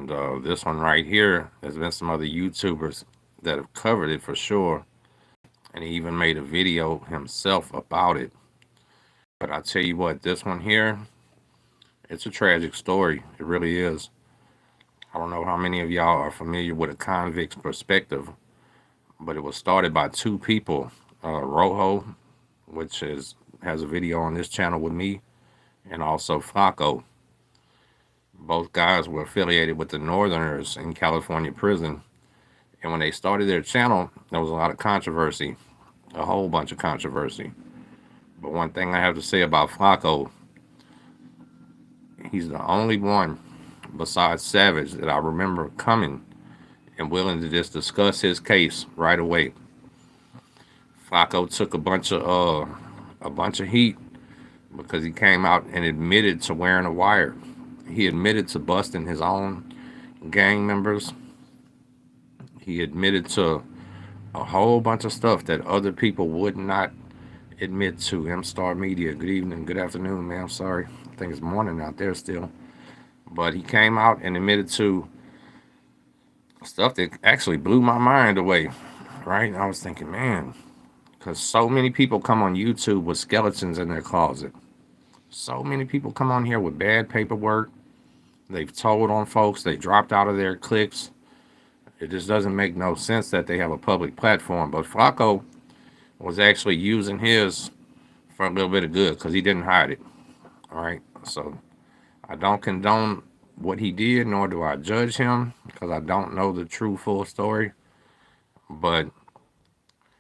And this one right here, there's been some other YouTubers that have covered it for sure. And he even made a video himself about it. But I tell you what, this one here, it's a tragic story. It really is. I don't know how many of y'all are familiar with a convict's perspective, but it was started by two people, Rojo, which is has a video on this channel with me, and also Flaco. Both guys were affiliated with the Northerners in California prison. And when they started their channel, there was a lot of controversy, a whole bunch of controversy. But one thing I have to say about Flaco, he's the only one besides Savage that I remember coming and willing to just discuss his case right away. Flaco took a bunch of heat because he came out and admitted to wearing a wire. He admitted to busting his own gang members. He admitted to a whole bunch of stuff that other people would not admit to. M Star Media, good evening, good afternoon, man. I'm sorry. I think it's morning out there still. But he came out and admitted to stuff that actually blew my mind away, right? And I was thinking, man, because so many people come on YouTube with skeletons in their closet. So many people come on here with bad paperwork. They've told on folks, they dropped out of their cliques. It just doesn't make no sense that they have a public platform. But Flaco was actually using his for a little bit of good because he didn't hide it. All right. So I don't condone what he did, nor do I judge him because I don't know the true full story. But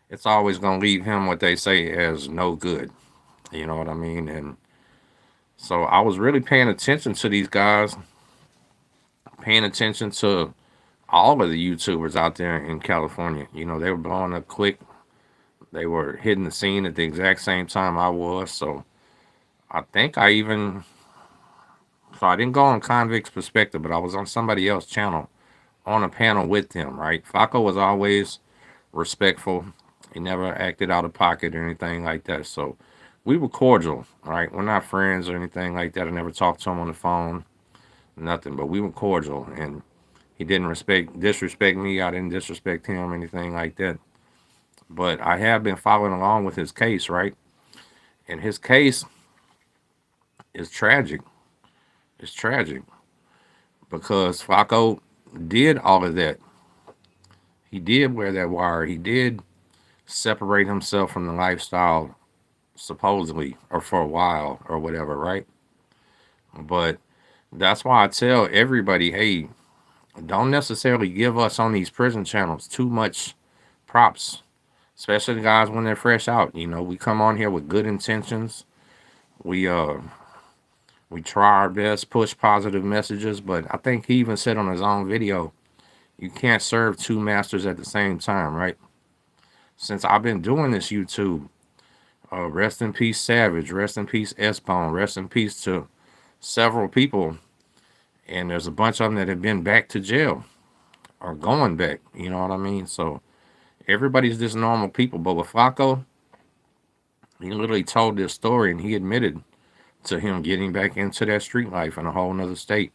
it's always going to leave him what they say as no good. You know what I mean? And so I was really paying attention to these guys, paying attention to all of the YouTubers out there in California. You know, they were blowing up quick. They were hitting the scene at the exact same time I was. So I think so I didn't go on Convicts Perspective, but I was on somebody else's channel on a panel with them, right? Flaco was always respectful. He never acted out of pocket or anything like that. So we were cordial, right? We're not friends or anything like that. I never talked to him on the phone, nothing, but we were cordial. And he didn't disrespect me. I didn't disrespect him, anything like that. But I have been following along with his case, right? And his case is tragic. It's tragic because Flaco did all of that. He did wear that wire. He did separate himself from the lifestyle, supposedly, or for a while, or whatever, right? But that's why I tell everybody, hey, don't necessarily give us on these prison channels too much props, especially the guys when they're fresh out. You know, we come on here with good intentions. We we try our best, push positive messages, but I think he even said on his own video, you can't serve two masters at the same time, right? Since I've been doing this YouTube, rest in peace Savage, rest in peace S-Bone, rest in peace to several people, and there's a bunch of them that have been back to jail or going back, you know what I mean? So everybody's just normal people, but with Flaco, he literally told this story and he admitted to him getting back into that street life in a whole nother state.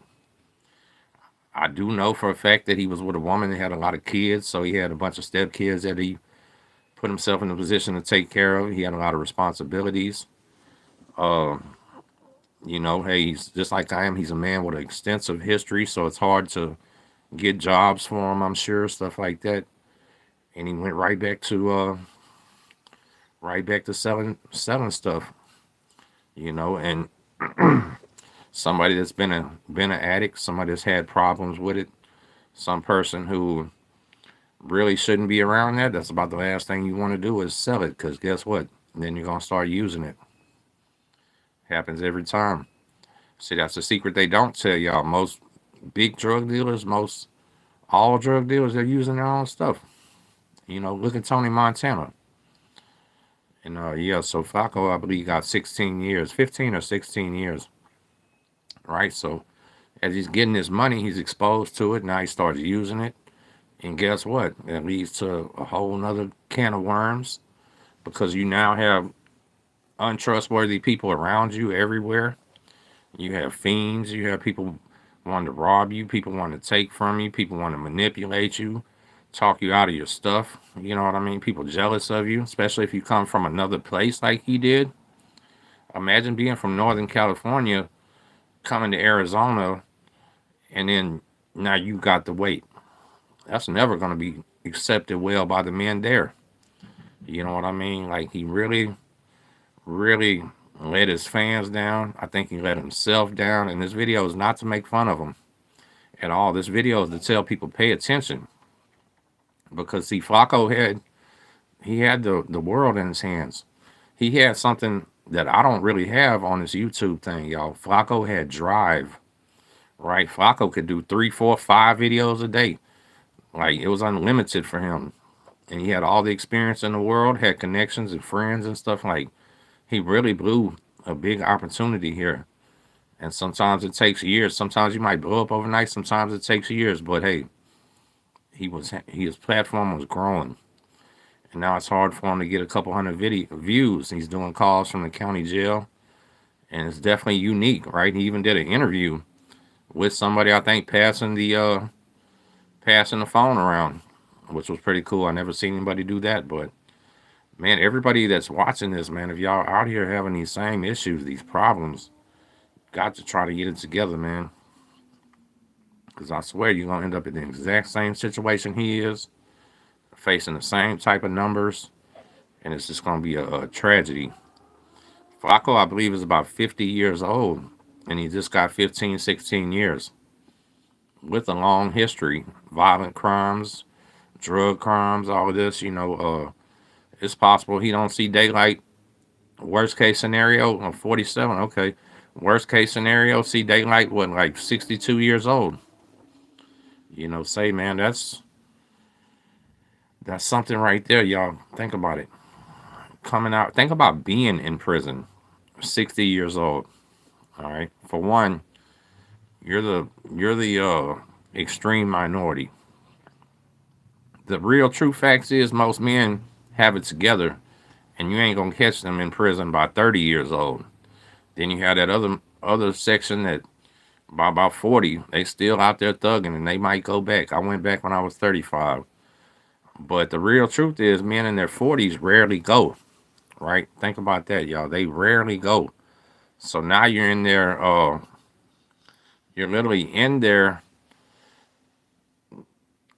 I do know for a fact that he was with a woman that had a lot of kids, so he had a bunch of stepkids that he put himself in a position to take care of. He had a lot of responsibilities. Uh, you know, hey, he's just like I am. He's a man with an extensive history, so it's hard to get jobs for him, I'm sure, stuff like that. And he went right back to selling stuff, you know, and somebody that's been an addict, somebody that's had problems with it, some person who really shouldn't be around that. That's about the last thing you want to do is sell it, because guess what? Then you're gonna start using it. Happens every time. See, that's the secret they don't tell y'all. Most big drug dealers, most all drug dealers, they're using their own stuff. You know, look at Tony Montana. And yeah, so Flaco, I believe, got 16 years, 15 or 16 years, right? So as he's getting his money, he's exposed to it. Now he starts using it. And guess what? That leads to a whole nother can of worms because you now have untrustworthy people around you everywhere. You have fiends, you have people wanting to rob you, people want to take from you, people want to manipulate you, talk you out of your stuff. You know what I mean? People jealous of you, especially if you come from another place like he did. Imagine being from Northern California, coming to Arizona, and then now you got the weight. That's never going to be accepted well by the men there. You know what I mean? Like he really let his fans down. I think he let himself down. And this video is not to make fun of him at all. This video is to tell people pay attention because see, Flaco had the world in his hands. He had something that I don't really have on this YouTube thing, y'all. Flaco had drive, right? Flaco could do 3, 4, 5 videos a day. Like it was unlimited for him. And he had all the experience in the world, had connections and friends and stuff. Like he really blew a big opportunity here. And sometimes it takes years. Sometimes you might blow up overnight. Sometimes it takes years. But hey, his platform was growing. And now it's hard for him to get a couple hundred video views. He's doing calls from the county jail. And it's definitely unique, right? He even did an interview with somebody, I think, passing the phone around, which was pretty cool. I never seen anybody do that, but man, everybody that's watching this, man, if y'all out here having these same issues, these problems, got to try to get it together, man. Because I swear you're going to end up in the exact same situation he is, facing the same type of numbers, and it's just going to be a tragedy. Flaco, I believe, is about 50 years old, and he just got 15, 16 years with a long history, violent crimes, drug crimes, all of this, it's possible he don't see daylight. Worst case scenario, 47, okay. Worst case scenario, see daylight, what, like 62 years old. Say, man, that's something right there, y'all. Think about it. Coming out, think about being in prison, 60 years old. All right. For one, you're the extreme minority. The real true facts is most men have it together, and you ain't gonna catch them in prison by 30 years old. Then you have that other section that by about 40, they still out there thugging, and they might go back. I went back when I was 35. But the real truth is, men in their 40s rarely go. Right? Think about that, y'all. They rarely go. So now you're in there. You're literally in there.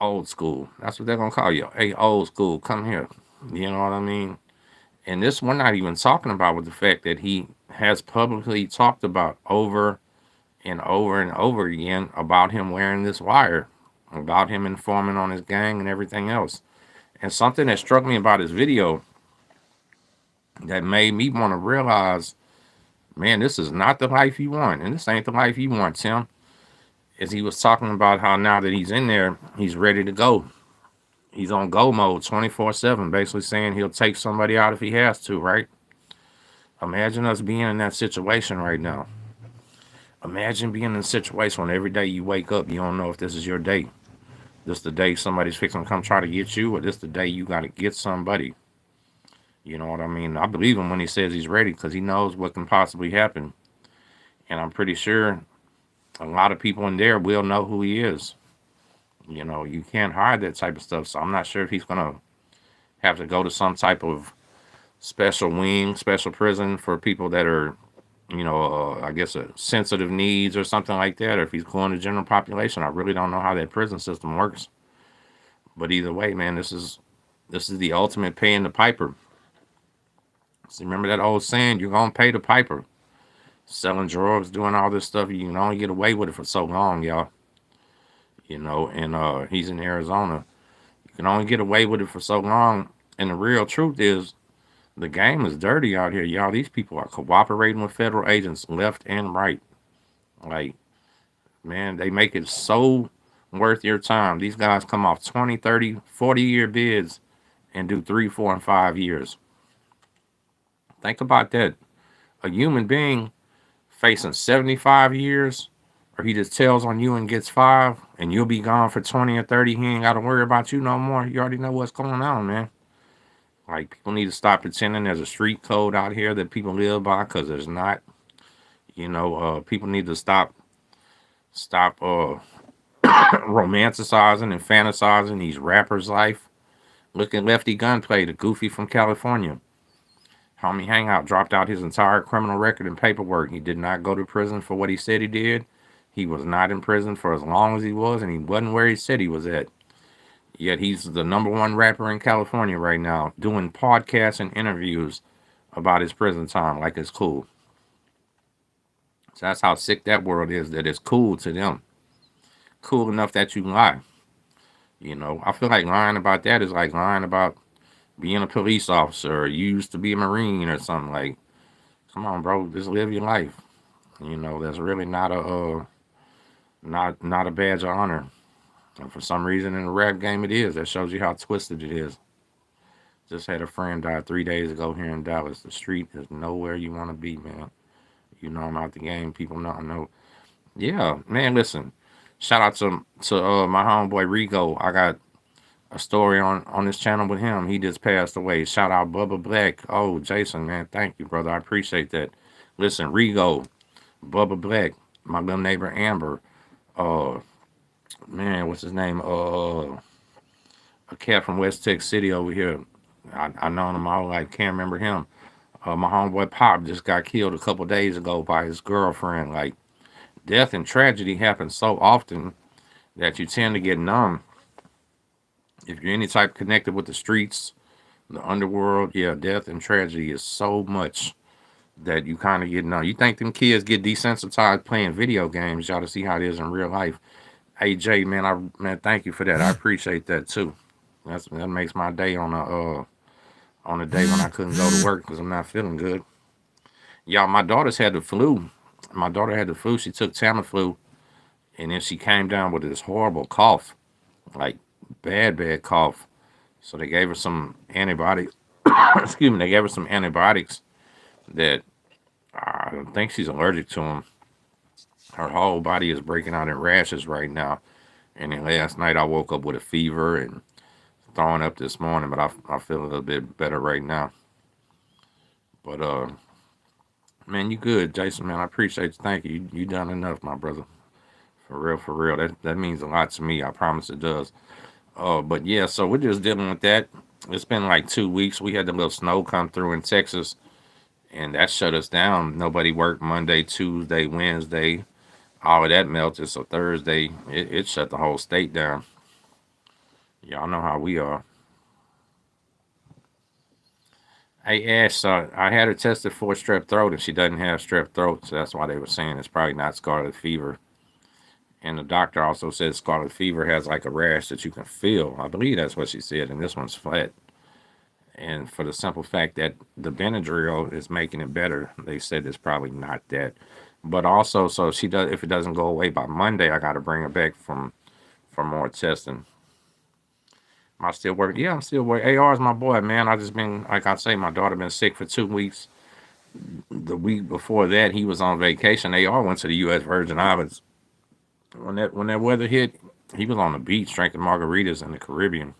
Old school. That's what they're gonna call you. Hey, old school, come here. You know what I mean? And this we're not even talking about with the fact that he has publicly talked about over and over and over again about him wearing this wire, about him informing on his gang and everything else. And something that struck me about his video that made me want to realize, man, this is not the life you want, and this ain't the life you want, Tim. Is he was talking about how now that he's in there, he's ready to go. He's on go mode 24/7, basically saying he'll take somebody out if he has to, right? Imagine us being in that situation right now. Imagine being in a situation when every day you wake up, you don't know if this is your day. This the day somebody's fixing to come try to get you, or this the day you got to get somebody. You know what I mean? I believe him when he says he's ready because he knows what can possibly happen. And I'm pretty sure a lot of people in there will know who he is. You can't hide that type of stuff. So I'm not sure if he's going to have to go to some type of special wing, special prison for people that are, I guess, sensitive needs or something like that. Or if he's going to general population, I really don't know how that prison system works. But either way, man, this is the ultimate paying the piper. So remember that old saying, you're going to pay the piper. Selling drugs, doing all this stuff, you can only get away with it for so long, y'all. And he's in Arizona. You can only get away with it for so long. And the real truth is, the game is dirty out here, y'all. These people are cooperating with federal agents left and right. Like, man, they make it so worth your time. These guys come off 20, 30, 40-year bids and do 3, 4, and 5 years. Think about that. A human being facing 75 years, or he just tells on you and gets 5, and you'll be gone for 20 or 30. He ain't got to worry about you no more. You already know what's going on, man. Like, people need to stop pretending there's a street code out here that people live by, because there's not. People need to stop Stop romanticizing and fantasizing these rappers' life. Look at Lefty Gunplay, the goofy from California. Homie Hangout dropped out his entire criminal record and paperwork. He did not go to prison for what he said he did. He was not in prison for as long as he was, and he wasn't where he said he was at. Yet he's the number one rapper in California right now, doing podcasts and interviews about his prison time like it's cool. So that's how sick that world is, that it's cool to them. Cool enough that you lie. I feel like lying about that is like lying about being a police officer or you used to be a Marine or something. Like, come on, bro, just live your life. That's really not a badge of honor. And for some reason in the rap game it is. That shows you how twisted it is. Just had a friend die 3 days ago here in Dallas. The street is nowhere you want to be, man. I'm out the game. People not know. Yeah, man. Listen, shout out to my homeboy Rigo. I got a story on this channel with him. He just passed away. Shout out Bubba Black. Oh, Jason, man, thank you, brother. I appreciate that. Listen, Rigo, Bubba Black, my little neighbor Amber. Uh, man, what's his name? A cat from West Texas City over here. I known him all life. Can't remember him. My homeboy Pop just got killed a couple days ago by his girlfriend. Like, death and tragedy happen so often that you tend to get numb. If you're any type connected with the streets, the underworld, yeah, death and tragedy is so much that you kind of get numb. You think them kids get desensitized playing video games, y'all, to see how it is in real life. Hey Jay, man, thank you for that. I appreciate that too. That makes my day on a day when I couldn't go to work because I'm not feeling good. Y'all, my daughter's had the flu. My daughter had the flu. She took Tamiflu, and then she came down with this horrible cough, like bad cough. So they gave her some antibiotics. Excuse me. They gave her some antibiotics that I think she's allergic to them. Her whole body is breaking out in rashes right now. And then last night I woke up with a fever and throwing up this morning, but I feel a little bit better right now. But man, you good, Jason, man. I appreciate you. Thank you. You done enough, my brother. For real, for real. That means a lot to me. I promise it does. But yeah, so we're just dealing with that. It's been like 2 weeks. We had the little snow come through in Texas, and that shut us down. Nobody worked Monday, Tuesday, Wednesday. All of that melted. So Thursday, it shut the whole state down. Y'all know how we are. Hey Ash, I had her tested for strep throat, and she doesn't have strep throat, so that's why they were saying it's probably not scarlet fever. And the doctor also said scarlet fever has like a rash that you can feel. I believe that's what she said, and this one's flat. And for the simple fact that the Benadryl is making it better, they said it's probably not that. But also, so she does. If it doesn't go away by Monday, I got to bring her back for more testing. Am I still working? Yeah, I'm still working. AR is my boy, man. I just been, like I say, my daughter been sick for 2 weeks. The week before that, he was on vacation. AR went to the U.S. Virgin Islands. When that weather hit, he was on the beach drinking margaritas in the Caribbean.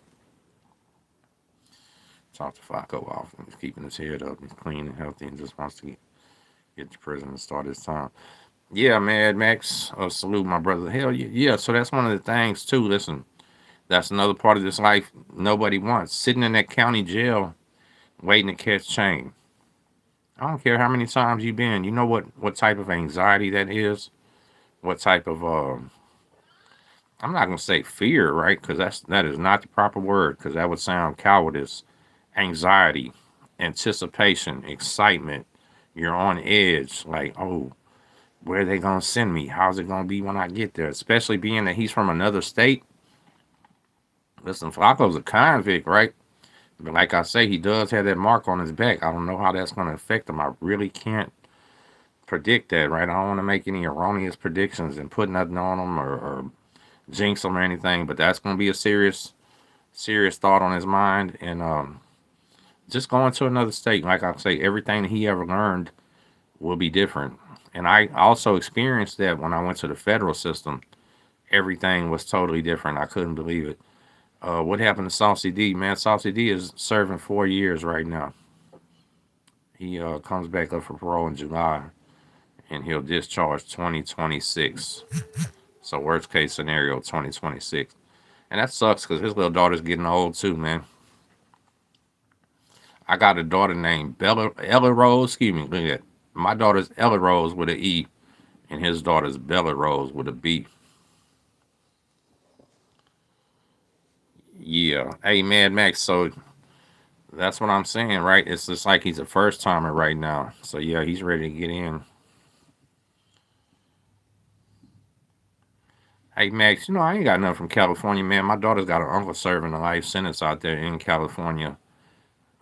Talked to Flaco off. He's keeping his head up. He's clean and healthy and just wants to get to prison and start his time. Yeah, Mad Max. Salute my brother. Hell yeah. Yeah, so that's one of the things, too. Listen, that's another part of this life nobody wants. Sitting in that county jail waiting to catch chain. I don't care how many times you've been. You know what type of anxiety that is? What type of I'm not gonna say fear, right? Because that is not the proper word. Because that would sound cowardice. Anxiety, anticipation, excitement. You're on edge. Like, oh, where are they gonna send me? How's it gonna be when I get there? Especially being that he's from another state. Listen, Flaco's a convict, right? But like I say, he does have that mark on his back. I don't know how that's gonna affect him. I really can't predict that, right? I don't want to make any erroneous predictions and put nothing on him or jinx him or anything. But that's gonna be a serious thought on his mind. And just going to another state, like I say, everything that he ever learned will be different. And I also experienced that when I went to the federal system. Everything was totally different. I couldn't believe it. What happened to Saucy D? Man, Saucy D is serving 4 years right now. He comes back up for parole in July. and he'll discharge 2026. So worst case scenario, 2026. And that sucks because his little daughter's getting old too, man. I got a daughter named Ella Rose. Excuse me, look at that. My daughter's Ella Rose with an E, and his daughter's Bella Rose with a B. Yeah. Hey, Mad Max. So that's what I'm saying, right? It's just like he's a first timer right now. So yeah, he's ready to get in. Hey Max, I ain't got nothing from California, man. My daughter's got an uncle serving a life sentence out there in California.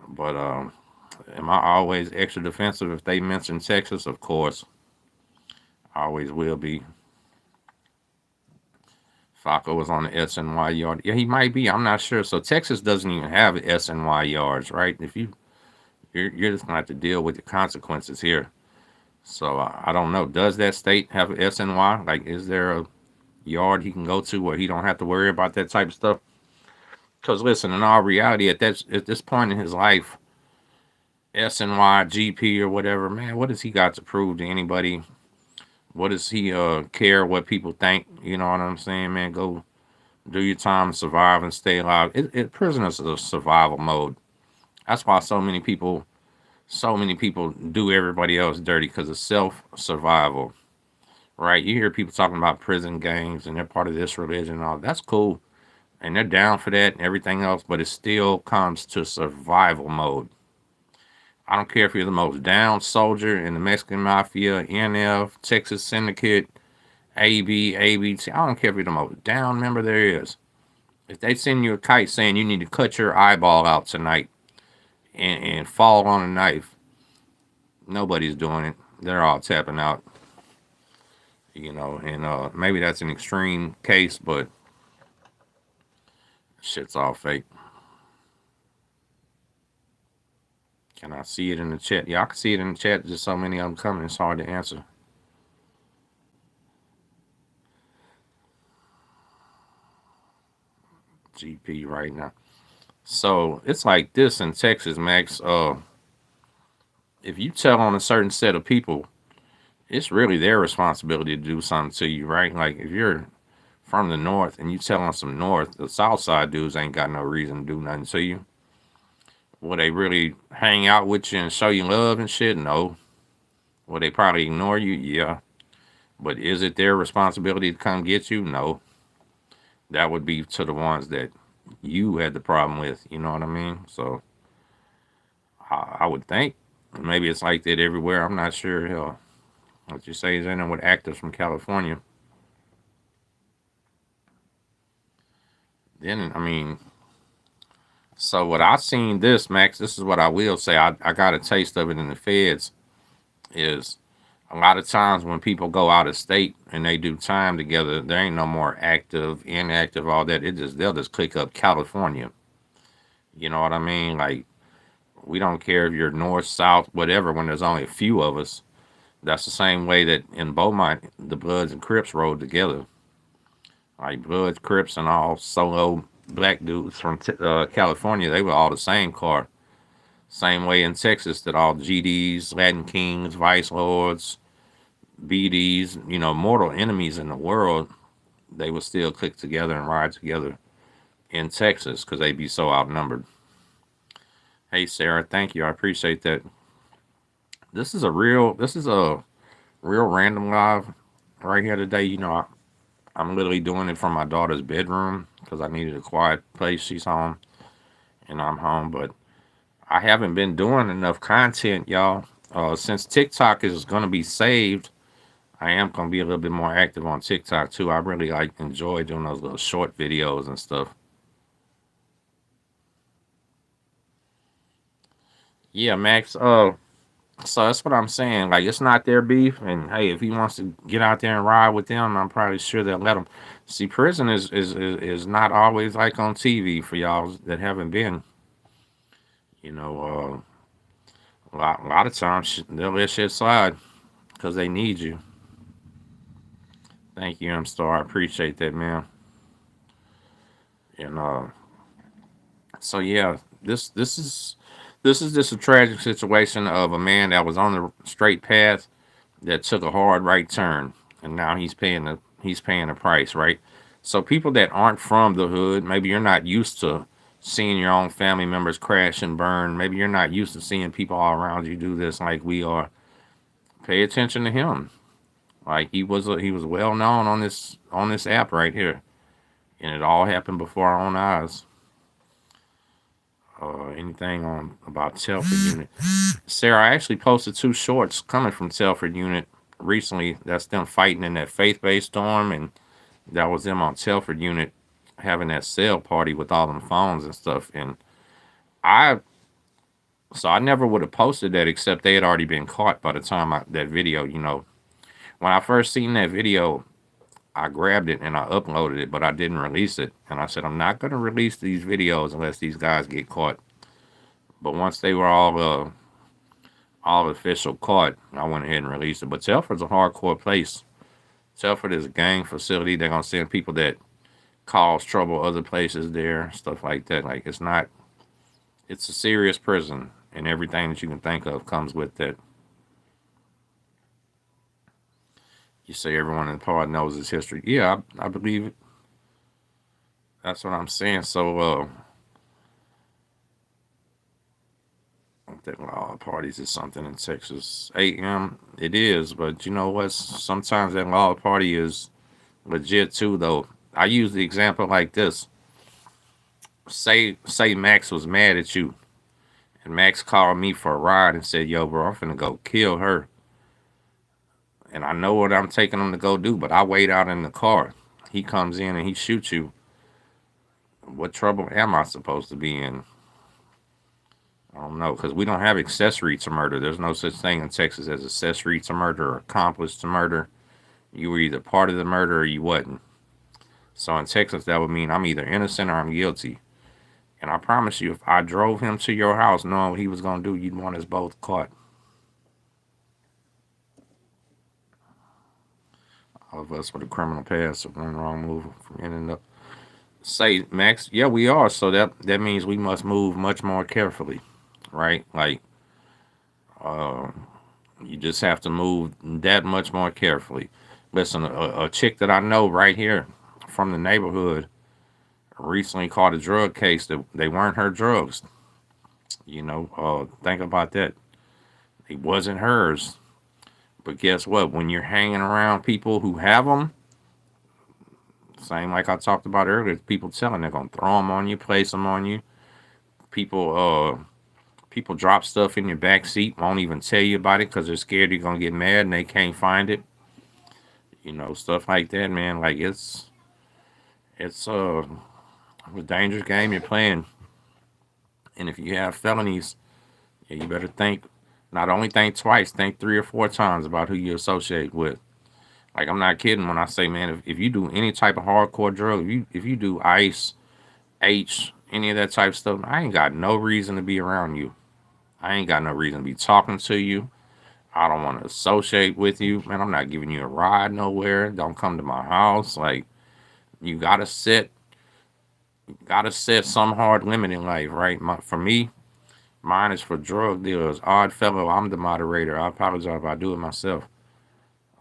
But am I always extra defensive if they mention Texas? Of course, I always will be. Flaco was on the SNY yard. Yeah, he might be. I'm not sure. So Texas doesn't even have SNY yards, right? If you're just gonna have to deal with the consequences here. So I don't know. Does that state have a SNY? Like, is there a yard he can go to where he don't have to worry about that type of stuff? Because listen, in all reality, at this point in his life, SNY, GP, or whatever, man, what does he got to prove to anybody? What does he care what people think? You know what I'm saying, man? Go do your time, survive, and stay alive. Prison is a survival mode. That's why so many people do everybody else dirty because of self survival, right? You hear people talking about prison gangs and they're part of this religion and all. That's cool, and they're down for that and everything else, but it still comes to survival mode. I don't care if you're the most down soldier in the Mexican Mafia, NF, Texas Syndicate, AB, ABT. I don't care if you're the most down member there is. If they send you a kite saying you need to cut your eyeball out tonight and fall on a knife, nobody's doing it. They're all tapping out, and maybe that's an extreme case, but shit's all fake. Can I see it in the chat? Yeah, I can see it in the chat. Just so many of them coming, it's hard to answer. GP right now. So it's like this in Texas, Max. If you tell on a certain set of people, it's really their responsibility to do something to you, right? Like if you're from the north and you tell on some north, the south side dudes ain't got no reason to do nothing to you. Will they really hang out with you and show you love and shit? No. Will they probably ignore you? Yeah. But is it their responsibility to come get you? No. That would be to the ones that you had the problem with. You know what I mean? So I would think maybe it's like that everywhere. I'm not sure. Hell, what you say is in there with actors from California. Then I mean, so what I seen this, Max. This is what I will say. I got a taste of it in the feds. Is a lot of times when people go out of state and they do time together, there ain't no more active, inactive, all that. They'll just click up California. You know what I mean? Like we don't care if you're north, south, whatever. When there's only a few of us, that's the same way that in Beaumont the Bloods and Crips rode together. Like Bloods, Crips, and all solo black dudes from California, they were all the same car. Same way in Texas that all GDs, Latin Kings, Vice Lords, BDs, mortal enemies in the world, they would still click together and ride together in Texas because they'd be so outnumbered. Hey Sarah, thank you. I appreciate that. This is a real random live right here today. I'm literally doing it from my daughter's bedroom because I needed a quiet place. She's home and I'm home, but I haven't been doing enough content, y'all. Since TikTok is going to be saved, I am going to be a little bit more active on TikTok too. I really enjoy doing those little short videos and stuff. Yeah, Max. So that's what I'm saying. Like it's not their beef, and hey, if he wants to get out there and ride with them, I'm probably sure they'll let him. See, prison is not always like on TV for y'all that haven't been. You know, a lot of times they'll let shit slide because they need you. Thank you, M Star. I appreciate that, man. And so yeah, this is just a tragic situation of a man that was on the straight path, that took a hard right turn, and now he's paying the price, right? So people that aren't from the hood, maybe you're not used to seeing your own family members crash and burn. Maybe you're not used to seeing people all around you do this like we are. Pay attention to him. Like he was well known on this app right here, and it all happened before our own eyes. Anything on about Telford Unit? Sarah, I actually posted two shorts coming from Telford Unit recently. That's them fighting in that faith-based storm, and that was them on Telford Unit having that sale party with all them phones and stuff. And I so I never would have posted that except they had already been caught by the time that video. When I first seen that video, I grabbed it and I uploaded it, but I didn't release it. And I said I'm not gonna release these videos unless these guys get caught. But once they were all official caught, I went ahead and released it. But Telford's a hardcore place. Telford is a gang facility. They're gonna send people that cause trouble other places there, stuff like that. Like it's not. It's a serious prison, and everything that you can think of comes with that. You say everyone in the part knows its history. Yeah, I believe it. That's what I'm saying. So, I think law parties is something in Texas. 8 a.m. It is, but you know what? Sometimes that law party is legit too, though. I use the example like this. Say Max was mad at you, and Max called me for a ride and said, "Yo, bro, I'm finna go kill her." And I know what I'm taking him to go do, but I wait out in the car. He comes in and he shoots you. What trouble am I supposed to be in? I don't know, because we don't have accessory to murder. There's no such thing in Texas as accessory to murder or accomplice to murder. You were either part of the murder or you wasn't. So in Texas, that would mean I'm either innocent or I'm guilty. And I promise you, if I drove him to your house knowing what he was going to do, you'd want us both caught. All of us with a criminal past or one wrong move from ending up. Say, Max, yeah, we are. So that means we must move much more carefully, right? Like, uh, you just have to move that much more carefully. Listen, a chick that I know right here from the neighborhood recently caught a drug case that they weren't her drugs. Think about that. It wasn't hers. But guess what? When you're hanging around people who have them, same like I talked about earlier, people telling they're gonna throw them on you, place them on you. People, people drop stuff in your back seat, won't even tell you about it because they're scared you're gonna get mad and they can't find it. Stuff like that, man. Like it's a dangerous game you're playing, and if you have felonies, yeah, you better think. Not only think twice, think 3 or 4 times about who you associate with. Like I'm not kidding when I say, man, if you do any type of hardcore drug, if you do ice, H, any of that type of stuff, I ain't got no reason to be around you. I ain't got no reason to be talking to you. I don't want to associate with you, man. I'm not giving you a ride nowhere. Don't come to my house. Like you gotta set some hard limit in life, right? For me, mine is for drug dealers. Odd fellow, I'm the moderator. I apologize if I do it myself.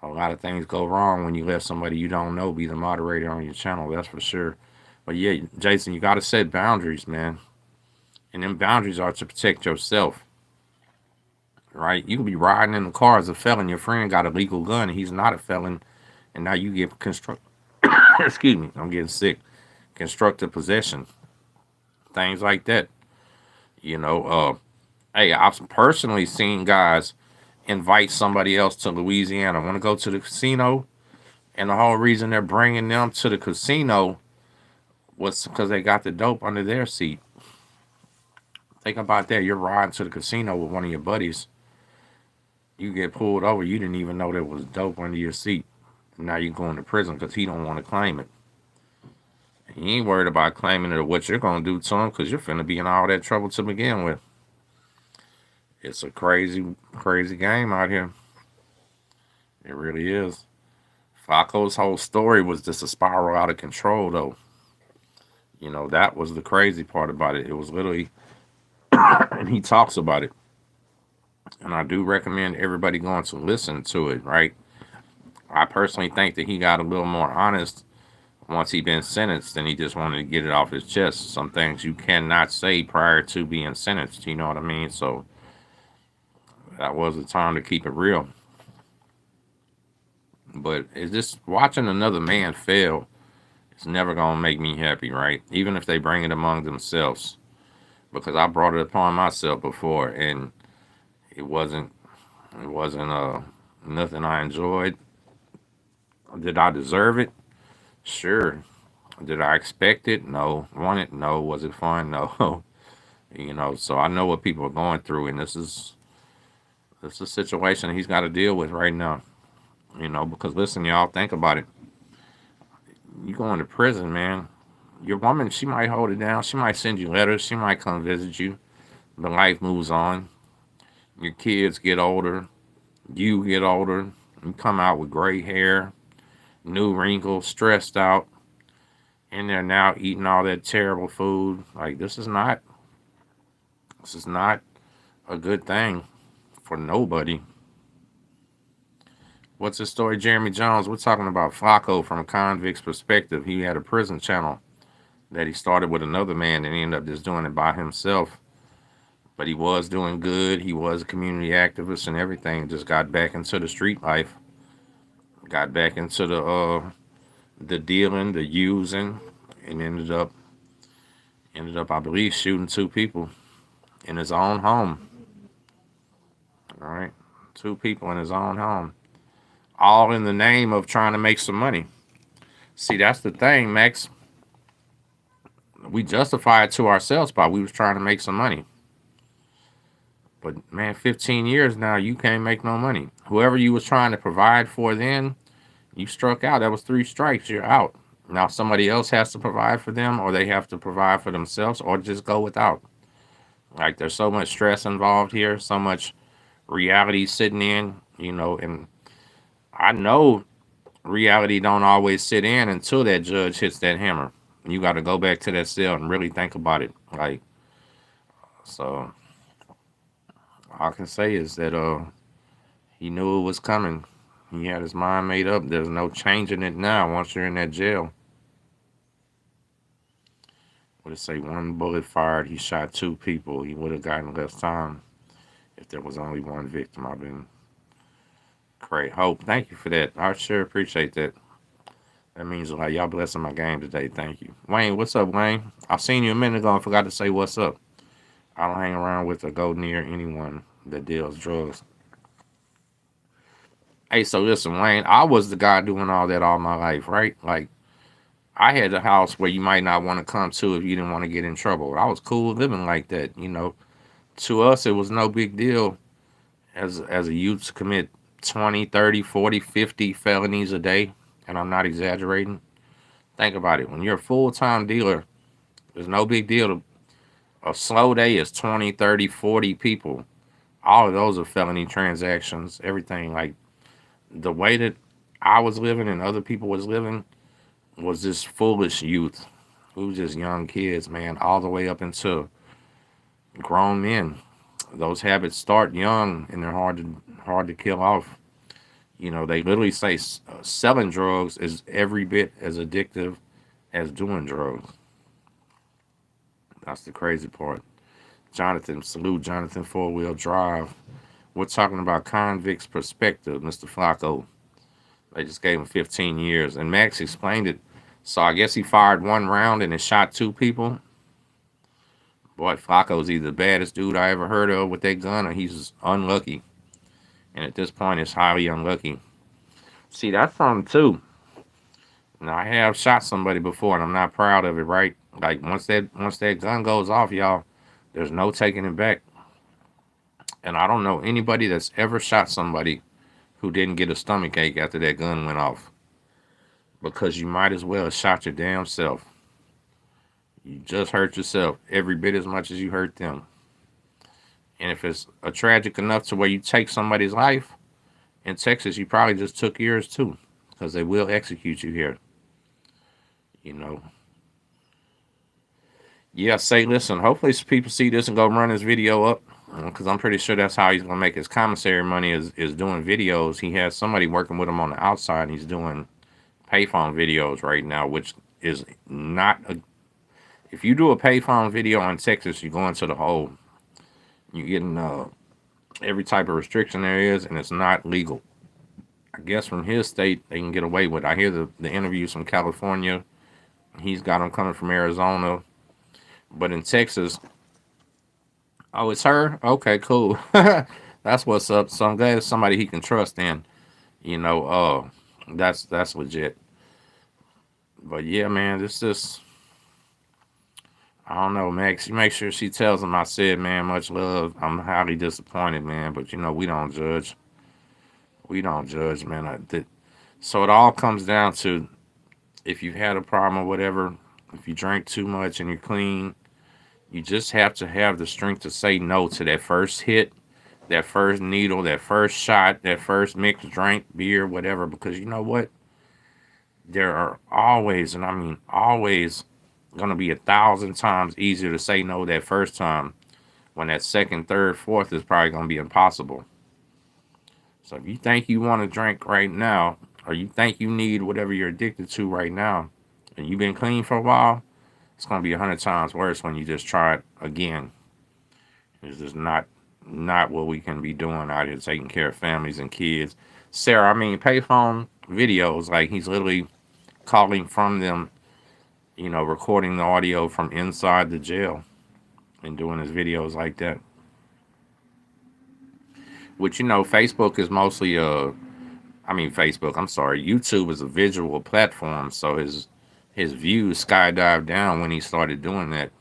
A lot of things go wrong when you let somebody you don't know be the moderator on your channel. That's for sure. But yeah, Jason, you got to set boundaries, man. And them boundaries are to protect yourself, right? You could be riding in the car as a felon. Your friend got a legal gun and he's not a felon. And now you get excuse me, I'm getting sick. Constructive possession. Things like that. Hey, I've personally seen guys invite somebody else to Louisiana. Want to go to the casino? And the whole reason they're bringing them to the casino was because they got the dope under their seat. Think about that. You're riding to the casino with one of your buddies. You get pulled over. You didn't even know there was dope under your seat. Now you're going to prison because he don't want to claim it. You ain't worried about claiming it or what you're going to do to him because you're finna be in all that trouble to begin with. It's a crazy, crazy game out here. It really is. Flaco's whole story was just a spiral out of control, though. That was the crazy part about it. It was literally, and he talks about it. and I do recommend everybody going to listen to it, right? I personally think that he got a little more honest once he been sentenced and he just wanted to get it off his chest. Some things you cannot say prior to being sentenced, you know what I mean? So that was the time to keep it real. But it's just watching another man fail, it's never gonna make me happy, right? Even if they bring it among themselves. Because I brought it upon myself before and it wasn't it wasn't nothing I enjoyed. Did I deserve it? Sure. Did I expect it? No. Want it? No. Was it fun? No. So I know what people are going through, and this is a situation he's got to deal with right now. Because listen, y'all, think about it. You going to prison, man. Your woman, she might hold it down. She might send you letters. She might come visit you. But life moves on. Your kids get older. You get older. You come out with gray hair, new wrinkles, stressed out, and they're now eating all that terrible food. Like this is not a good thing for nobody. What's the story, Jeremy Jones? We're talking about Flaco from a convict's perspective. He had a prison channel that he started with another man and he ended up just doing it by himself. But he was doing good. He was a community activist and everything. Just got back into the street life. Got back into the dealing, the using, and ended up, I believe, shooting two people in his own home. All right, two people in his own home, all in the name of trying to make some money. See, that's the thing, Max. We justify it to ourselves by we was trying to make some money. But man, 15 years now, you can't make no money. Whoever you was trying to provide for then, you struck out. That was three strikes. You're out. Now somebody else has to provide for them, or they have to provide for themselves, or just go without. Like there's so much stress involved here, so much reality sitting in, and I know reality don't always sit in until that judge hits that hammer. You got to go back to that cell and really think about it. Like, so all I can say is that he knew it was coming. He had his mind made up. There's no changing it now once you're in that jail. Would it say one bullet fired? He shot two people. He would have gotten less time if there was only one victim. I've been great. Hope. Thank you for that. I sure appreciate that. That means a lot. Y'all blessing my game today. Thank you. Wayne, what's up, Wayne? I seen you a minute ago and forgot to say what's up. I don't hang around with or go near anyone that deals drugs. Hey, so listen, Wayne, I was the guy doing all that all my life, right? Like, I had a house where you might not want to come to if you didn't want to get in trouble. I was cool living like that. To us, it was no big deal as a youth to commit 20, 30, 40, 50 felonies a day. And I'm not exaggerating. Think about it. When you're a full-time dealer, there's no big deal. A slow day is 20, 30, 40 people. All of those are felony transactions, everything. Like the way that I was living and other people was living was this foolish youth. We were just young kids, man, all the way up into grown men. Those habits start young and they're hard to kill off. They literally say selling drugs is every bit as addictive as doing drugs. That's the crazy part. Jonathan, salute Jonathan, four-wheel drive. We're talking about convicts' perspective, Mr. Flaco. They just gave him 15 years. And Max explained it. So I guess he fired one round and it shot two people. Boy, Flaco's either the baddest dude I ever heard of with that gun or he's unlucky. And at this point, it's highly unlucky. See, that's something too. Now, I have shot somebody before and I'm not proud of it, right? Like once that gun goes off, y'all, there's no taking it back. And I don't know anybody that's ever shot somebody who didn't get a stomach ache after that gun went off. Because you might as well have shot your damn self. You just hurt yourself every bit as much as you hurt them. And if it's a tragic enough to where you take somebody's life, in Texas, you probably just took yours too. Because they will execute you here. Yeah, say, listen, hopefully people see this and go run this video up. because I'm pretty sure that's how he's gonna make his commissary money is doing videos. He has somebody working with him on the outside. And he's doing payphone videos right now, which is not a. If you do a payphone video in Texas, you go into the hole. You're getting every type of restriction there is, and it's not legal. I guess from his state they can get away with it. I hear the interviews from California. He's got them coming from Arizona, but in Texas, oh, it's her. Okay, cool. That's what's up. So I'm glad it's somebody he can trust. In that's legit. But yeah, man, this just I don't know, Max. You make sure she tells him I said, man, much love. I'm highly disappointed, man. But we don't judge. We don't judge, man. So it all comes down to if you've had a problem or whatever. If you drink too much and you're clean, you just have to have the strength to say no to that first hit, that first needle, that first shot, that first mixed drink, beer, whatever. Because you know what? There are always, and I mean always, going to be 1,000 times easier to say no that first time when that second, third, fourth is probably going to be impossible. So if you think you want to drink right now, or you think you need whatever you're addicted to right now, and you've been clean for a while, it's going to be 100 times worse when you just try it again. It's just not what we can be doing out here, taking care of families and kids. Sarah, I mean, payphone videos, like he's literally calling from them, recording the audio from inside the jail and doing his videos like that. Which Facebook is mostly Facebook. I'm sorry, YouTube is a visual platform, so his views skydived down when he started doing that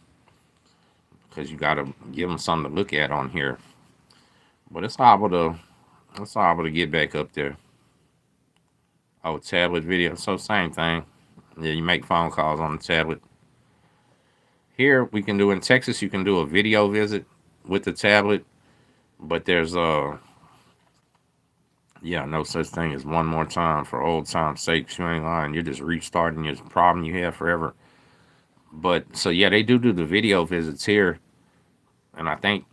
because you got to give him something to look at on here. But it's able to get back up there. Oh, tablet video, so same thing. Yeah, you make phone calls on the tablet. Here we can do in Texas, you can do a video visit with the tablet, but there's yeah, no such thing as one more time for old time's sake. You ain't lying. You're just restarting your problem you had forever. But so yeah, they do the video visits here, and I think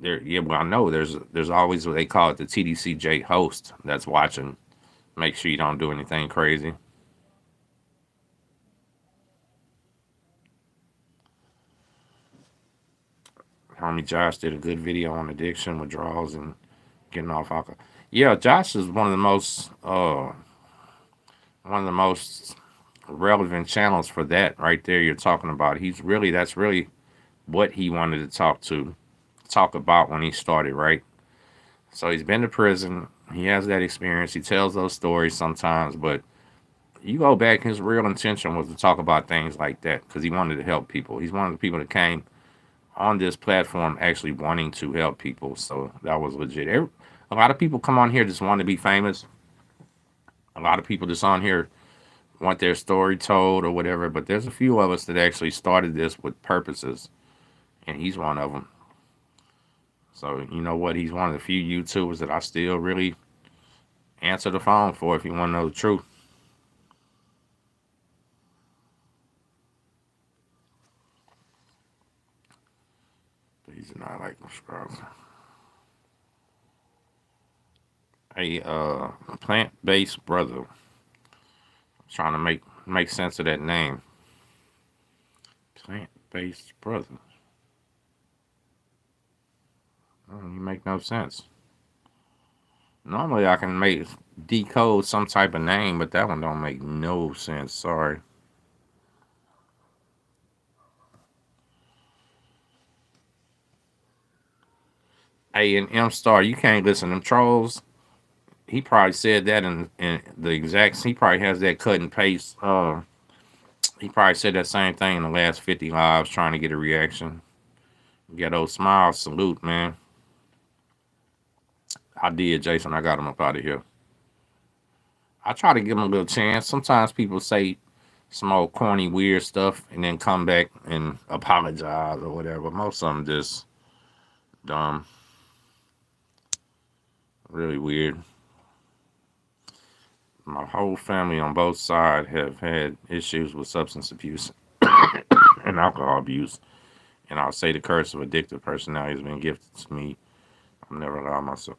there. Yeah, well, I know there's always what they call it the TDCJ host that's watching. Make sure you don't do anything crazy. Homie Josh did a good video on addiction, withdrawals, and getting off alcohol. Yeah, Josh is one of the most relevant channels for that right there. You're talking about. That's really what he wanted to talk about when he started, right? So he's been to prison. He has that experience. He tells those stories sometimes, but you go back, his real intention was to talk about things like that because he wanted to help people. He's one of the people that came on this platform actually wanting to help people. So that was legit. A lot of people come on here just want to be famous. A lot of people just on here want their story told or whatever. But there's a few of us that actually started this with purposes, and he's one of them. So you know what? He's one of the few YouTubers that I still really answer the phone for if you want to know the truth. He's not like Scrubs. A plant-based brother. I'm trying to make sense of that name. Plant-based brother. Oh, you make no sense. Normally I can make decode some type of name, but that one don't make no sense. Sorry. Hey, and M Star, you can't listen to them trolls. He probably said that in the exact. He probably has that cut and paste. He probably said that same thing in the last 50 lives, trying to get a reaction. Ghetto smile, salute, man. I did, Jason. I got him up out of here. I try to give him a little chance. Sometimes people say some old corny, weird stuff and then come back and apologize or whatever. Most of them just dumb, really weird. My whole family on both sides have had issues with substance abuse and alcohol abuse, And I'll say the curse of addictive personality has been gifted to me. I'll never allow myself.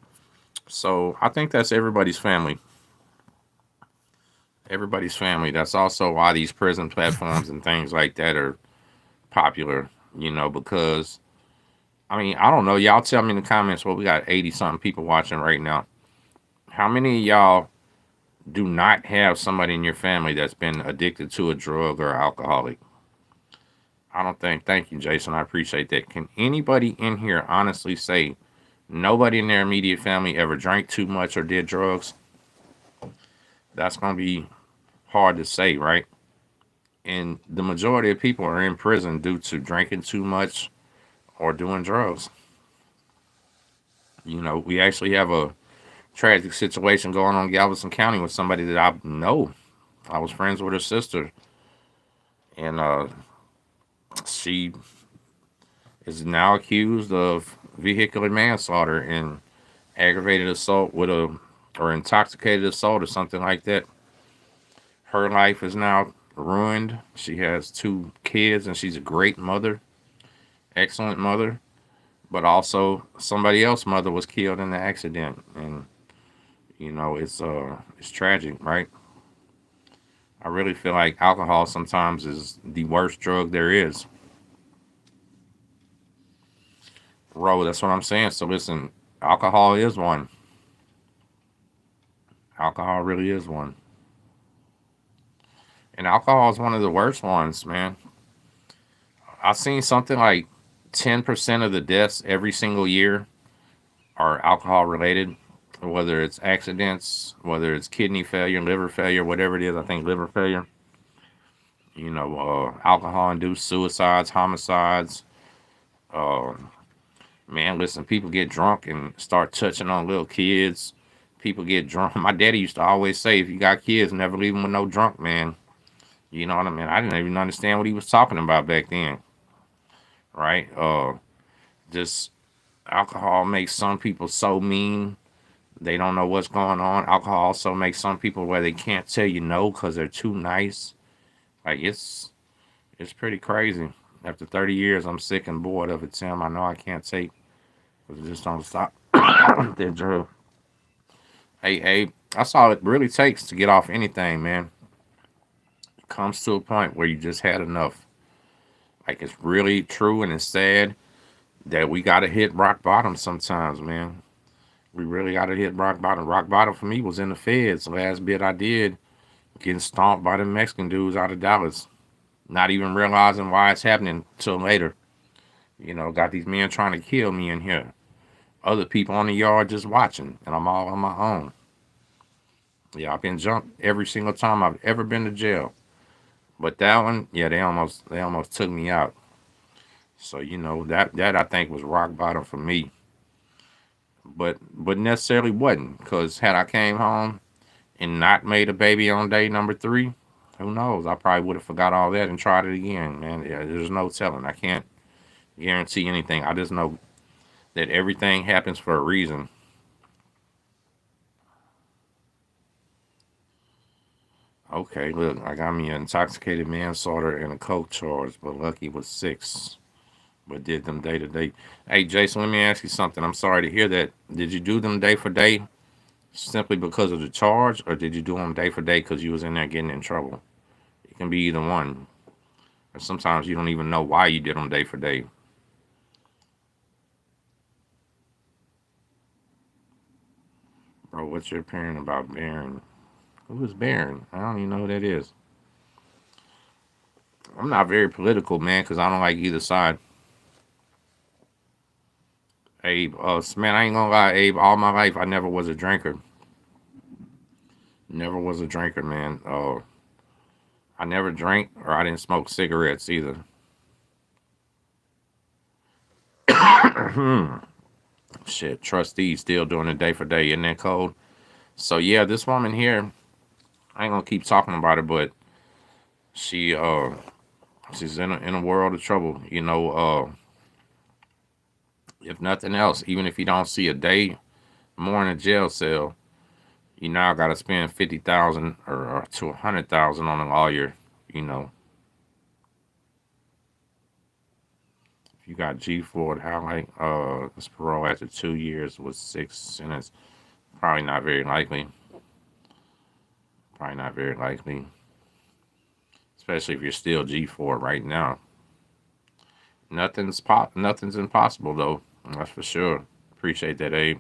So I think that's everybody's family. Everybody's family. That's also why these prison platforms and things like that are popular, because I mean, I don't know. Y'all tell me in the comments. Well, we got 80 something people watching right now. How many of y'all do not have somebody in your family that's been addicted to a drug or alcoholic? I don't think. Thank you, Jason. I appreciate that. Can anybody in here honestly say nobody in their immediate family ever drank too much or did drugs? That's going to be hard to say, right? And the majority of people are in prison due to drinking too much or doing drugs. We actually have a tragic situation going on in Galveston County with somebody that I know. I was friends with her sister, and she is now accused of vehicular manslaughter and aggravated assault with a or intoxicated assault or something like that. Her life is now ruined. She has 2 kids and she's a great mother, excellent mother. But also somebody else's mother was killed in the accident, and it's tragic, right? I really feel like alcohol sometimes is the worst drug there is. Bro, that's what I'm saying. So listen, alcohol is one. Alcohol really is one. And alcohol is one of the worst ones, man. I've seen something like 10% of the deaths every single year are alcohol related, whether it's accidents, whether it's kidney failure, liver failure, whatever it is. I think liver failure, alcohol induced suicides, homicides. Uh, Man, listen, people get drunk and start touching on little kids. People get drunk. My daddy used to always say, if you got kids, never leave them with no drunk man. You know what I mean? I didn't even understand what he was talking about back then, right? Just alcohol makes some people so mean they don't know what's going on. Alcohol also makes some people where they can't tell you no because they're too nice. Like it's pretty crazy. After 30 years, I'm sick and bored of it, Tim. I know I can't take, but it just don't stop. That drug. Hey, that's all it really takes to get off anything, man. It comes to a point where you just had enough. Like it's really true and it's sad that we gotta hit rock bottom sometimes, man. We really gotta hit rock bottom. Rock bottom for me was in the feds. The last bit I did, getting stomped by the Mexican dudes out of Dallas. Not even realizing why it's happening till later. Got these men trying to kill me in here. Other people on the yard just watching, and I'm all on my own. Yeah, I've been jumped every single time I've ever been to jail. But that one, yeah, they almost took me out. So that I think was rock bottom for me. But necessarily wasn't, because had I came home and not made a baby on day number 3, who knows? I probably would have forgot all that and tried it again, man. Yeah, there's no telling. I can't guarantee anything. I just know that everything happens for a reason. Okay, look, I got me an intoxicated manslaughter and a coke charge, but lucky was 6. But did them day to day. Hey, Jason, let me ask you something. I'm sorry to hear that. Did you do them day for day simply because of the charge, or did you do them day for day because you was in there getting in trouble? It can be either one. Or sometimes you don't even know why you did them day for day. Bro, what's your opinion about Barron? Who is Barron? I don't even know who that is. I'm not very political, man, because I don't like either side. Abe, man, I ain't gonna lie, Abe. All my life, I never was a drinker. Never was a drinker, man. I never drank, or I didn't smoke cigarettes either. Shit, trustees still doing it day for day in that code. So yeah, this woman here, I ain't gonna keep talking about her, but she she's in a world of trouble. If nothing else, even if you don't see a day more in a jail cell, you now got to spend 50,000 or to 100,000 on a lawyer. You know, If you got G4, how like this parole after 2 years with 6 sentence, probably not very likely. Probably not very likely. Especially if you're still G4 right now. Nothing's impossible though. That's for sure. Appreciate that, Abe.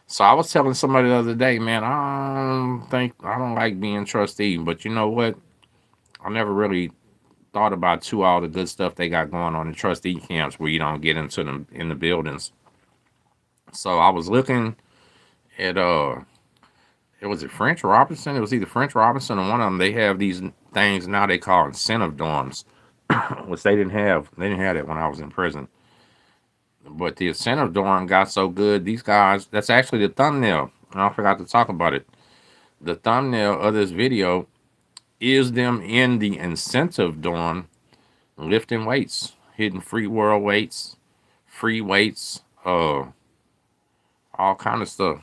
So I was telling somebody the other day, man, I don't like being trustee, but you know what? I never really thought about too all the good stuff they got going on in trustee camps where you don't get into them in the buildings. So I was looking at it was it French Robinson. It was either French Robinson or one of them. They have these things now they call incentive dorms, which they didn't have. They didn't have that when I was in prison. But the incentive dorm got so good. These guys. That's actually the thumbnail. I forgot to talk about it. The thumbnail of this video is them in the incentive dorm lifting weights, hitting free world weights, free weights, all kind of stuff.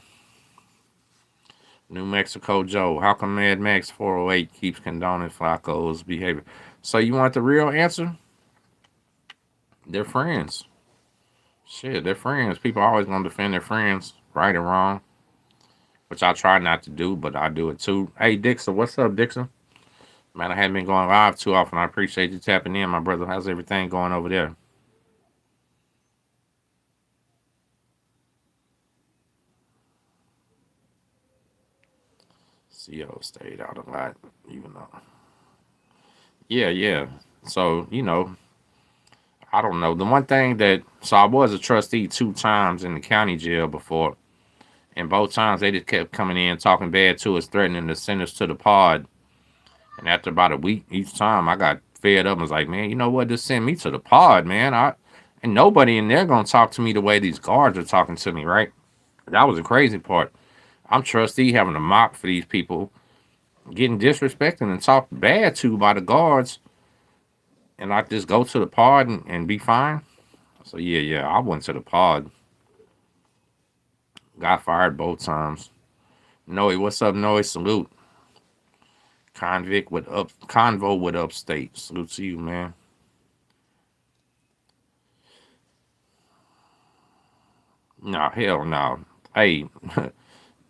New Mexico Joe, how come Mad Max 408 keeps condoning Flaco's behavior? So you want the real answer? They're friends. Shit, they're friends. People always gonna defend their friends, right or wrong, which I try not to do, but I do it too. Hey Dixon, what's up, Dixon? Man, I haven't been going live too often. I appreciate you tapping in, my brother. How's everything going over there? CO stayed out a lot, even though. Yeah, yeah. So, I don't know. The one thing that, so I was a trustee 2 times in the county jail before, and both times they just kept coming in, talking bad to us, threatening to send us to the pod. And after about a week each time, I got fed up and was like, man, you know what? Just send me to the pod, man. And nobody in there gonna talk to me the way these guards are talking to me, right? That was the crazy part. I'm trustee having to mock for these people, getting disrespected and talked bad to by the guards, and I just go to the pod and be fine. So yeah, I went to the pod. Got fired both times. Noe, what's up, Noe? Salute. Convo with upstate. Salute to you, man. No, hell no. Hey,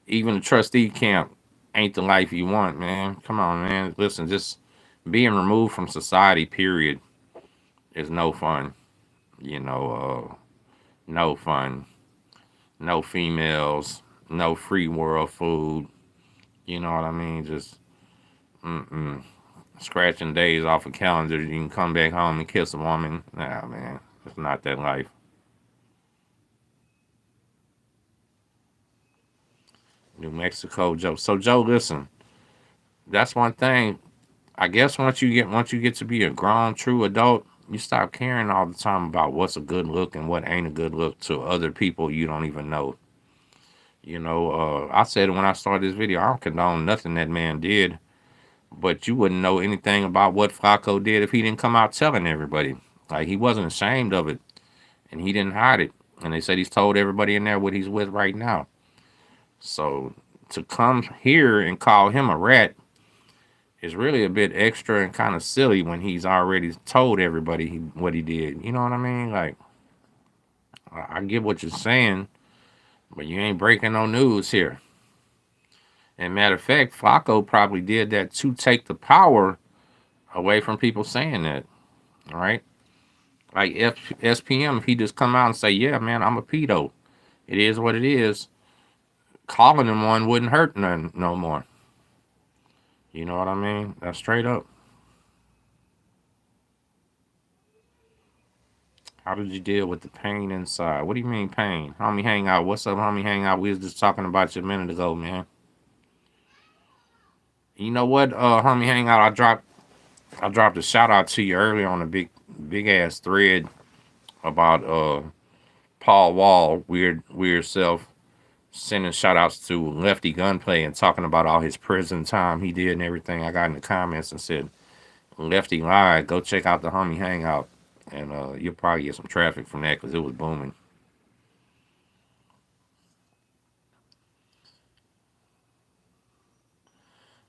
even the trustee camp ain't the life you want, man. Come on, man. Listen, just being removed from society, period, is no fun. No fun. No females. No free world food. You know what I mean? Just mm-mm. Scratching days off a calendar. You can come back home and kiss a woman. Nah, man. It's not that life. New Mexico, Joe. So, Joe, listen. That's one thing. I guess once you get to be a grown, true adult, you stop caring all the time about what's a good look and what ain't a good look to other people you don't even know. I said when I started this video, I don't condone nothing that man did, but you wouldn't know anything about what Flaco did if he didn't come out telling everybody. Like he wasn't ashamed of it, and he didn't hide it. And they said he's told everybody in there what he's with right now. So to come here and call him a rat is really a bit extra and kind of silly when he's already told everybody what he did. You know what I mean? Like, I get what you're saying, but you ain't breaking no news here. And matter of fact, Flaco probably did that to take the power away from people saying that. All right? Like SPM, if he just come out and say, yeah, man, I'm a pedo. It is what it is. Calling him one wouldn't hurt none no more. You know what I mean? That's straight up. How did you deal with the pain inside? What do you mean pain? Homie Hangout. What's up, homie Hangout? We was just talking about you a minute ago, man. You know what, homie Hangout? I dropped a shout out to you earlier on a big ass thread about Paul Wall, weird self, sending shout outs to Lefty Gunplay and talking about all his prison time he did and everything. I got in the comments and said, Lefty lied. Go check out the homie Hangout. And you'll probably get some traffic from that because it was booming.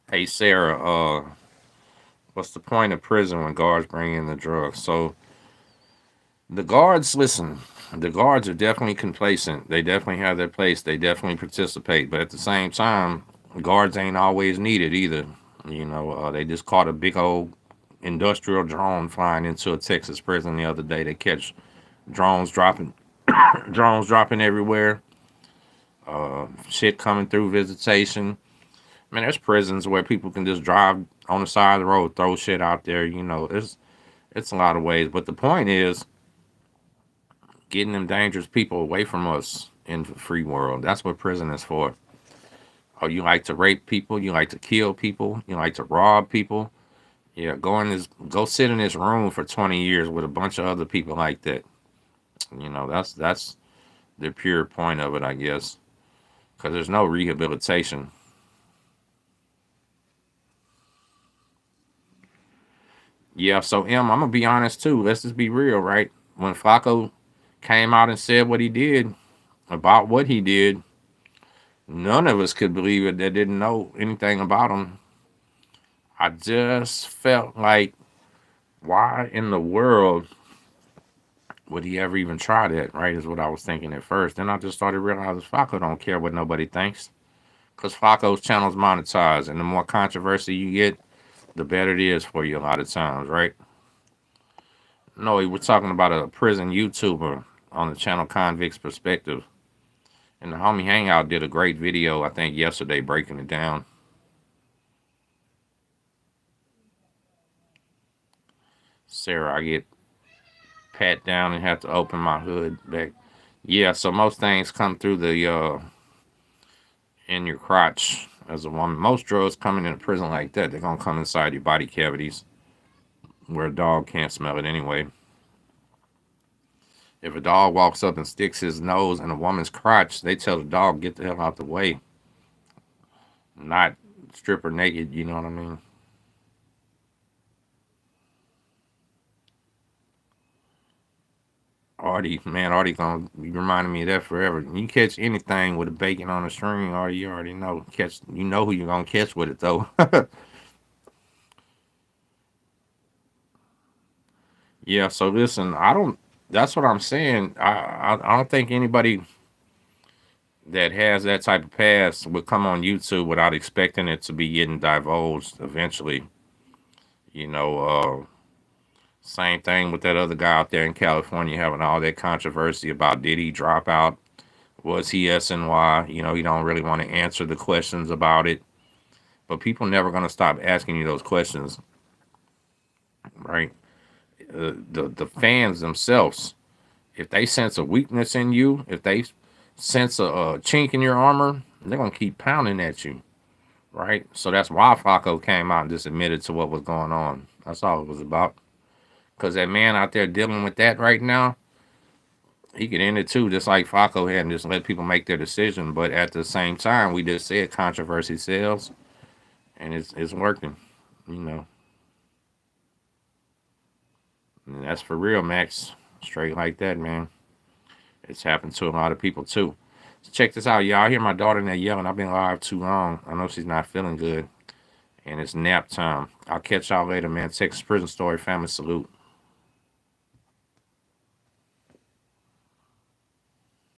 Hey Sarah, what's the point of prison when guards bring in the drugs? So The guards, listen, the guards are definitely complacent. They definitely have their place. They definitely participate. But at the same time, guards ain't always needed either. They just caught a big old industrial drone flying into a Texas prison the other day. They catch drones dropping, drones dropping everywhere. Shit coming through visitation. Man, there's prisons where people can just drive on the side of the road, throw shit out there. It's a lot of ways. But the point is getting them dangerous people away from us in the free world. That's what prison is for. Oh, you like to rape people? You like to kill people? You like to rob people? Yeah, go sit in this room for 20 years with a bunch of other people like that. That's the pure point of it, I guess, because there's no rehabilitation. Yeah, so I'm gonna be honest too. Let's just be real, right? When Flaco came out and said what he did about what he did, none of us could believe it that didn't know anything about him. I just felt like, why in the world would he ever even try that? Right, is what I was thinking at first. Then I just started realizing Flaco don't care what nobody thinks, because Flaco's channel's monetized, and the more controversy you get, the better it is for you a lot of times, right? No, we were talking about a prison YouTuber on the channel Convicts Perspective. And the homie Hangout did a great video, I think, yesterday breaking it down. Sarah, I get pat down and have to open my hood back. Yeah, so most things come through the in your crotch as a woman. Most drugs coming in a prison like that, they're gonna come inside your body cavities where a dog can't smell it anyway. If a dog walks up and sticks his nose in a woman's crotch, they tell the dog get the hell out the way, not strip her naked. You know what I mean? Artie, man, Artie gonna be reminding me of that forever. You catch anything with a bacon on a string, Artie, you already know. You know who you're gonna catch with it though. Yeah. So listen, I don't. That's what I'm saying. I don't think anybody that has that type of past would come on YouTube without expecting it to be getting divulged eventually. You know, same thing with that other guy out there in California having all that controversy about did he drop out? Was he SNY? You don't really want to answer the questions about it. But people never going to stop asking you those questions, right? The fans themselves, if they sense a weakness in you, if they sense a chink in your armor, they're going to keep pounding at you, right? So that's why Flaco came out and just admitted to what was going on. That's all it was about. Because that man out there dealing with that right now, he could end it too, just like Flaco had, and just let people make their decision. But at the same time, we just said controversy sells, and it's working, you know. And that's for real, Max. Straight like that, man. It's happened to a lot of people too. So check this out, y'all. I hear my daughter in there yelling. I've been live too long. I know she's not feeling good, and it's nap time. I'll catch y'all later, man. Texas Prison Story, family salute.